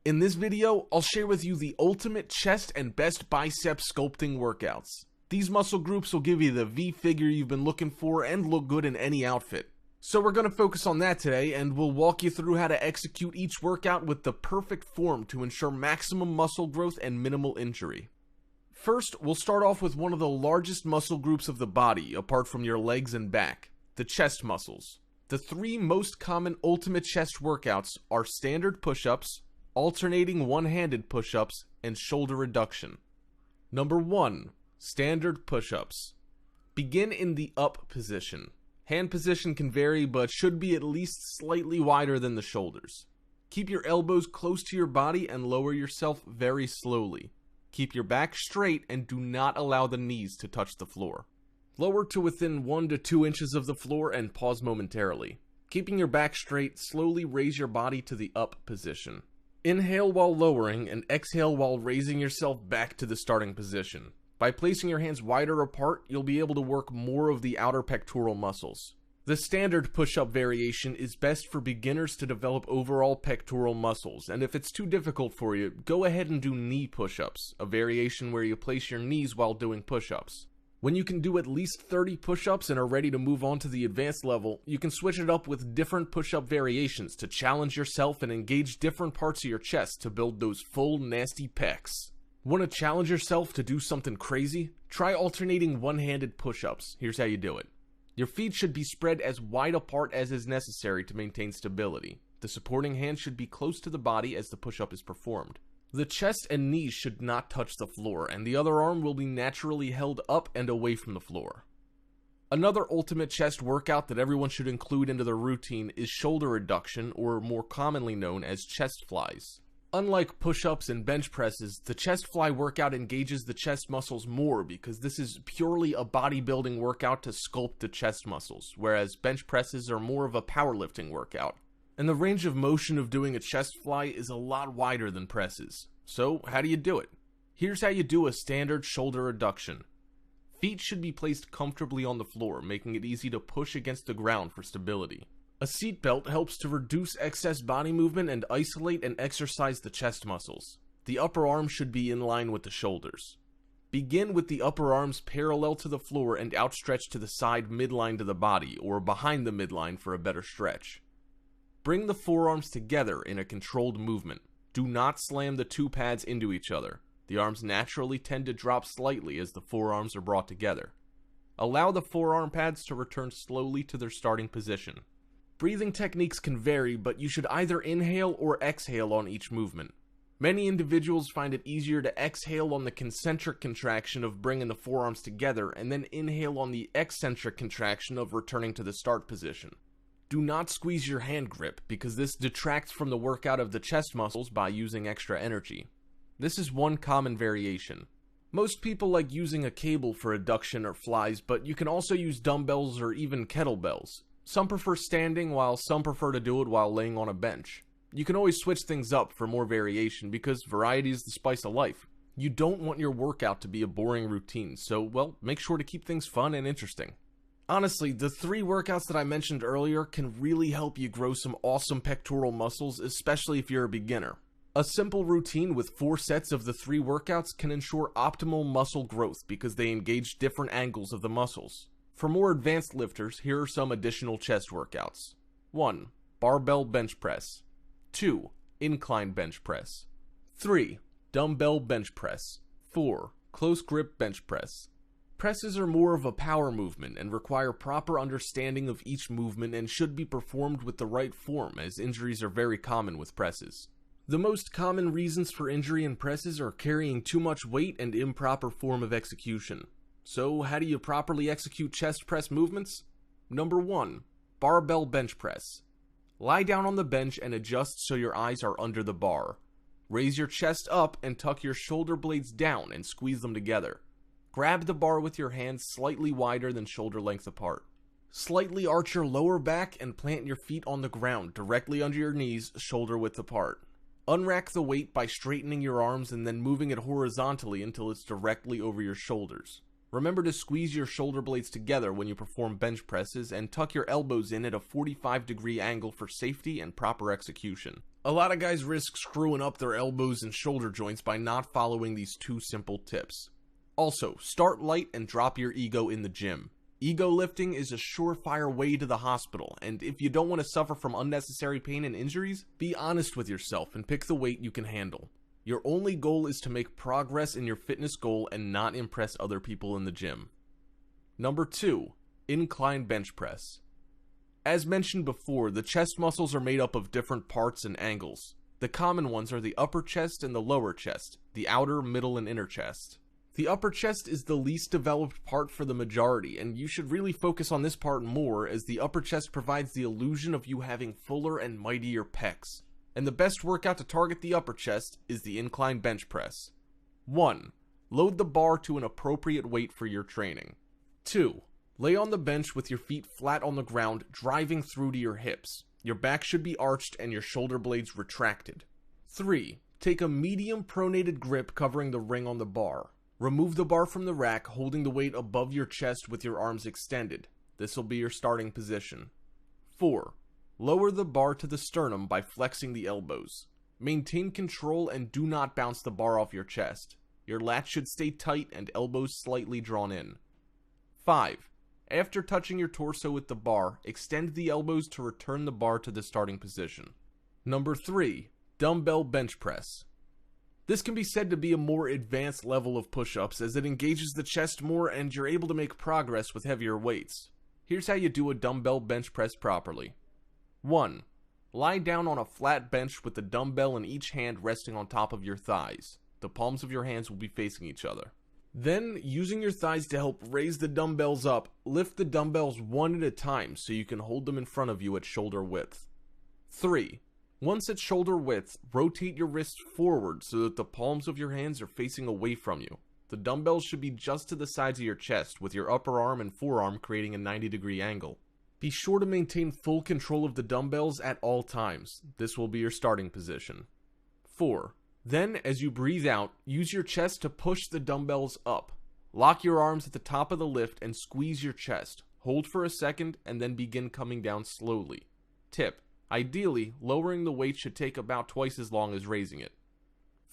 In this video, I'll share with you the ultimate chest and best bicep sculpting workouts. These muscle groups will give you the V figure you've been looking for and look good in any outfit. So we're going to focus on that today, and we'll walk you through how to execute each workout with the perfect form to ensure maximum muscle growth and minimal injury. First, we'll start off with one of the largest muscle groups of the body, apart from your legs and back, the chest muscles. The three most common ultimate chest workouts are standard push-ups, alternating one-handed push-ups, and shoulder reduction. Number 1. Standard push-ups. Begin in the up position. Hand position can vary, but should be at least slightly wider than the shoulders. Keep your elbows close to your body and lower yourself very slowly. Keep your back straight and do not allow the knees to touch the floor. Lower to within 1 to 2 inches of the floor and pause momentarily. Keeping your back straight, slowly raise your body to the up position. Inhale while lowering and exhale while raising yourself back to the starting position. By placing your hands wider apart, you'll be able to work more of the outer pectoral muscles. The standard push-up variation is best for beginners to develop overall pectoral muscles, and if it's too difficult for you, go ahead and do knee push-ups, a variation where you place your knees while doing push-ups. When you can do at least 30 push-ups and are ready to move on to the advanced level, you can switch it up with different push-up variations to challenge yourself and engage different parts of your chest to build those full, nasty pecs. Want to challenge yourself to do something crazy? Try alternating one-handed push-ups. Here's how you do it. Your feet should be spread as wide apart as is necessary to maintain stability. The supporting hand should be close to the body as the push-up is performed. The chest and knees should not touch the floor, and the other arm will be naturally held up and away from the floor. Another ultimate chest workout that everyone should include into their routine is shoulder reduction, or more commonly known as chest flies. Unlike push-ups and bench presses, the chest fly workout engages the chest muscles more because this is purely a bodybuilding workout to sculpt the chest muscles, whereas bench presses are more of a powerlifting workout. And the range of motion of doing a chest fly is a lot wider than presses. So, how do you do it? Here's how you do a standard shoulder reduction. Feet should be placed comfortably on the floor, making it easy to push against the ground for stability. A seat belt helps to reduce excess body movement and isolate and exercise the chest muscles. The upper arm should be in line with the shoulders. Begin with the upper arms parallel to the floor and outstretched to the side midline to the body, or behind the midline for a better stretch. Bring the forearms together in a controlled movement. Do not slam the two pads into each other. The arms naturally tend to drop slightly as the forearms are brought together. Allow the forearm pads to return slowly to their starting position. Breathing techniques can vary, but you should either inhale or exhale on each movement. Many individuals find it easier to exhale on the concentric contraction of bringing the forearms together and then inhale on the eccentric contraction of returning to the start position. Do not squeeze your hand grip because this detracts from the workout of the chest muscles by using extra energy. This is one common variation. Most people like using a cable for adduction or flies, but you can also use dumbbells or even kettlebells. Some prefer standing, while some prefer to do it while laying on a bench. You can always switch things up for more variation because variety is the spice of life. You don't want your workout to be a boring routine, so, well, make sure to keep things fun and interesting. Honestly, the 3 workouts that I mentioned earlier can really help you grow some awesome pectoral muscles, especially if you're a beginner. A simple routine with 4 sets of the 3 workouts can ensure optimal muscle growth because they engage different angles of the muscles. For more advanced lifters, here are some additional chest workouts. 1. Barbell bench press. 2. Incline bench press. 3. Dumbbell bench press. 4. Close grip bench press. Presses are more of a power movement and require proper understanding of each movement and should be performed with the right form, as injuries are very common with presses. The most common reasons for injury in presses are carrying too much weight and improper form of execution. So, how do you properly execute chest press movements? Number 1. Barbell bench press. Lie down on the bench and adjust so your eyes are under the bar. Raise your chest up and tuck your shoulder blades down and squeeze them together. Grab the bar with your hands slightly wider than shoulder length apart. Slightly arch your lower back and plant your feet on the ground directly under your knees, shoulder width apart. Unrack the weight by straightening your arms and then moving it horizontally until it's directly over your shoulders. Remember to squeeze your shoulder blades together when you perform bench presses and tuck your elbows in at a 45-degree angle for safety and proper execution. A lot of guys risk screwing up their elbows and shoulder joints by not following these two simple tips. Also, start light and drop your ego in the gym. Ego lifting is a surefire way to the hospital, and if you don't want to suffer from unnecessary pain and injuries, be honest with yourself and pick the weight you can handle. Your only goal is to make progress in your fitness goal and not impress other people in the gym. Number 2, incline bench press. As mentioned before, the chest muscles are made up of different parts and angles. The common ones are the upper chest and the lower chest, the outer, middle, and inner chest. The upper chest is the least developed part for the majority, and you should really focus on this part more, as the upper chest provides the illusion of you having fuller and mightier pecs. And the best workout to target the upper chest is the incline bench press. 1. Load the bar to an appropriate weight for your training. 2. Lay on the bench with your feet flat on the ground, driving through to your hips. Your back should be arched and your shoulder blades retracted. 3. Take a medium pronated grip covering the ring on the bar. Remove the bar from the rack, holding the weight above your chest with your arms extended. This will be your starting position. 4. Lower the bar to the sternum by flexing the elbows. Maintain control and do not bounce the bar off your chest. Your lats should stay tight and elbows slightly drawn in. 5. After touching your torso with the bar, extend the elbows to return the bar to the starting position. Number 3. Dumbbell bench press. This can be said to be a more advanced level of push-ups, as it engages the chest more and you're able to make progress with heavier weights. Here's how you do a dumbbell bench press properly. 1. Lie down on a flat bench with the dumbbell in each hand resting on top of your thighs. The palms of your hands will be facing each other. Then, using your thighs to help raise the dumbbells up, lift the dumbbells one at a time so you can hold them in front of you at shoulder width. 3. Once at shoulder width, rotate your wrists forward so that the palms of your hands are facing away from you. The dumbbells should be just to the sides of your chest, with your upper arm and forearm creating a 90-degree angle. Be sure to maintain full control of the dumbbells at all times. This will be your starting position. 4. Then, as you breathe out, use your chest to push the dumbbells up. Lock your arms at the top of the lift and squeeze your chest. Hold for a second and then begin coming down slowly. Tip: ideally, lowering the weight should take about twice as long as raising it.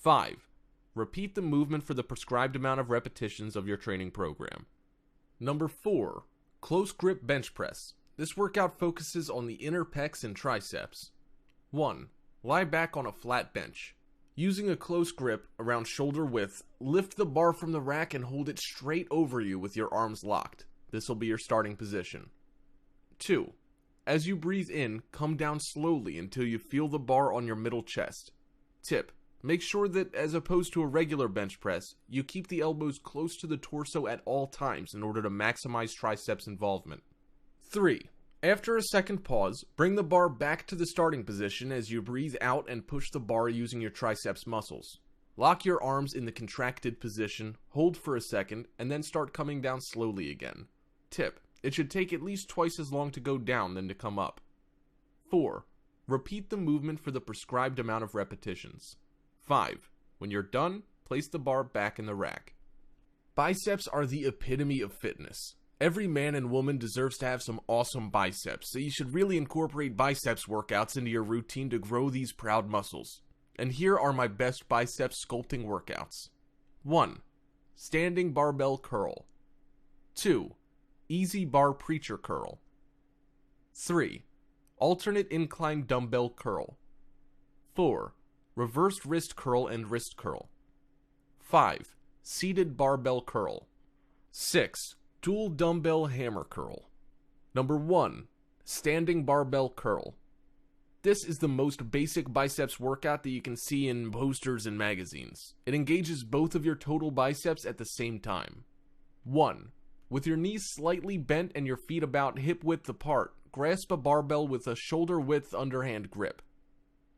5. Repeat the movement for the prescribed amount of repetitions of your training program. Number 4. Close grip bench press. This workout focuses on the inner pecs and triceps. 1. Lie back on a flat bench. Using a close grip around shoulder width, lift the bar from the rack and hold it straight over you with your arms locked. This will be your starting position. 2. As you breathe in, come down slowly until you feel the bar on your middle chest. Tip: make sure that, as opposed to a regular bench press, you keep the elbows close to the torso at all times in order to maximize triceps involvement. 3. After a second pause, bring the bar back to the starting position as you breathe out and push the bar using your triceps muscles. Lock your arms in the contracted position, hold for a second, and then start coming down slowly again. Tip: it should take at least twice as long to go down than to come up. 4. Repeat the movement for the prescribed amount of repetitions. 5. When you're done, place the bar back in the rack. Biceps are the epitome of fitness. Every man and woman deserves to have some awesome biceps, so you should really incorporate biceps workouts into your routine to grow these proud muscles. And here are my best biceps sculpting workouts. 1. Standing barbell curl. 2. Easy bar preacher curl. 3. Alternate incline dumbbell curl. 4. Reversed wrist curl and wrist curl. 5. Seated barbell curl. 6. Dual dumbbell hammer curl. Number 1. Standing barbell curl. This is the most basic biceps workout that you can see in posters and magazines. It engages both of your total biceps at the same time. 1. With your knees slightly bent and your feet about hip width apart, grasp a barbell with a shoulder width underhand grip.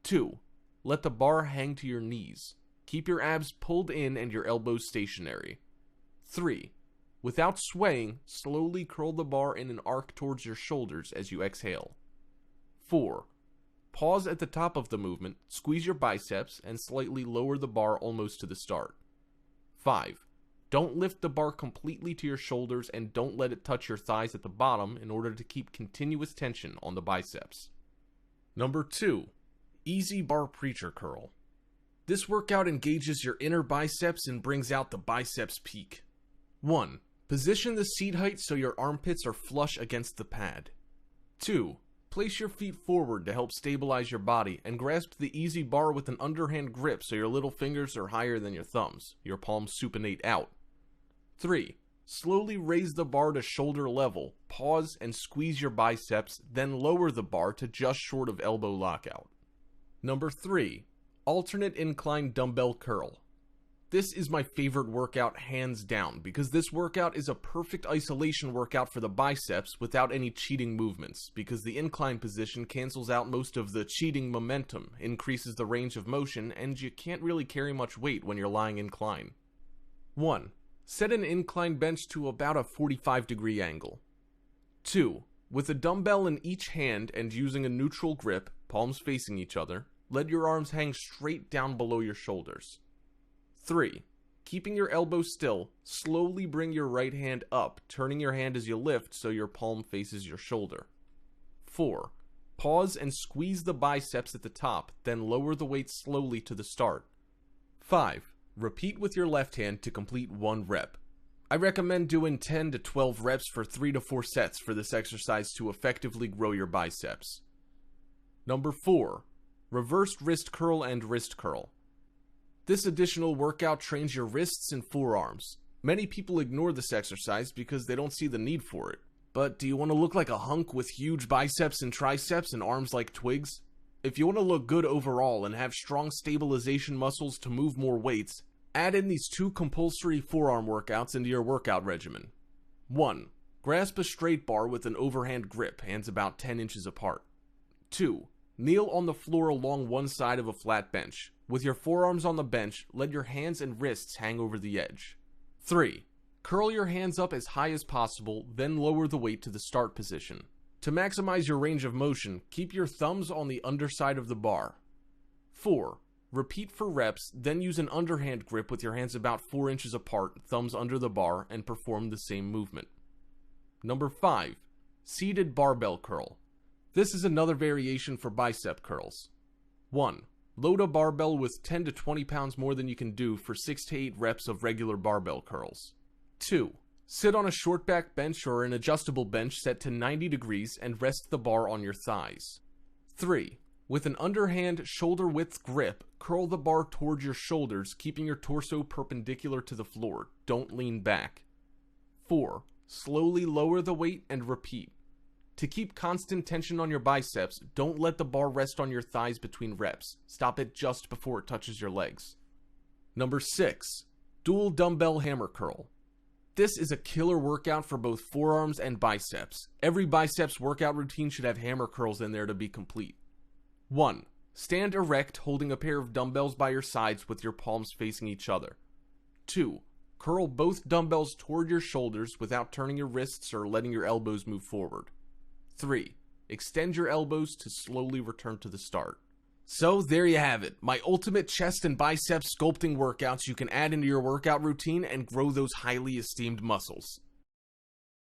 2. Let the bar hang to your knees. Keep your abs pulled in and your elbows stationary. 3. Without swaying, slowly curl the bar in an arc towards your shoulders as you exhale. 4. Pause at the top of the movement, squeeze your biceps, and slightly lower the bar almost to the start. 5. Don't lift the bar completely to your shoulders and don't let it touch your thighs at the bottom in order to keep continuous tension on the biceps. Number 2. Easy bar preacher curl. This workout engages your inner biceps and brings out the biceps peak. 1. Position the seat height so your armpits are flush against the pad. 2. Place your feet forward to help stabilize your body and grasp the easy bar with an underhand grip so your little fingers are higher than your thumbs, your palms supinate out. 3. Slowly raise the bar to shoulder level, pause and squeeze your biceps, then lower the bar to just short of elbow lockout. Number 3. Alternate incline dumbbell curl. This is my favorite workout hands down because this workout is a perfect isolation workout for the biceps without any cheating movements because the incline position cancels out most of the cheating momentum, increases the range of motion, and you can't really carry much weight when you're lying incline. 1. Set an incline bench to about a 45-degree angle. 2. With a dumbbell in each hand and using a neutral grip, palms facing each other, let your arms hang straight down below your shoulders. 3. Keeping your elbows still, slowly bring your right hand up, turning your hand as you lift so your palm faces your shoulder. 4. Pause and squeeze the biceps at the top, then lower the weight slowly to the start. 5. Repeat with your left hand to complete 1 rep. I recommend doing 10 to 12 reps for 3 to 4 sets for this exercise to effectively grow your biceps. Number 4. Reversed wrist curl and wrist curl. This additional workout trains your wrists and forearms. Many people ignore this exercise because they don't see the need for it. But do you want to look like a hunk with huge biceps and triceps and arms like twigs? If you want to look good overall and have strong stabilization muscles to move more weights, add in these 2 compulsory forearm workouts into your workout regimen. 1. Grasp a straight bar with an overhand grip, hands about 10 inches apart. 2. Kneel on the floor along one side of a flat bench. With your forearms on the bench, let your hands and wrists hang over the edge. 3. Curl your hands up as high as possible, then lower the weight to the start position. To maximize your range of motion, keep your thumbs on the underside of the bar. 4. Repeat for reps, then use an underhand grip with your hands about 4 inches apart, thumbs under the bar, and perform the same movement. Number 5. Seated barbell curl. This is another variation for bicep curls. 1. Load a barbell with 10 to 20 pounds more than you can do for 6 to 8 reps of regular barbell curls. 2. Sit on a short back bench or an adjustable bench set to 90 degrees and rest the bar on your thighs. 3. With an underhand shoulder width grip, curl the bar towards your shoulders, keeping your torso perpendicular to the floor. Don't lean back. 4. Slowly lower the weight and repeat. To keep constant tension on your biceps, don't let the bar rest on your thighs between reps. Stop it just before it touches your legs. Number 6. Dual dumbbell hammer curl. This is a killer workout for both forearms and biceps. Every biceps workout routine should have hammer curls in there to be complete. 1. Stand erect holding a pair of dumbbells by your sides with your palms facing each other. 2. Curl both dumbbells toward your shoulders without turning your wrists or letting your elbows move forward. 3. Extend your elbows to slowly return to the start. So there you have it, my ultimate chest and biceps sculpting workouts you can add into your workout routine and grow those highly esteemed muscles.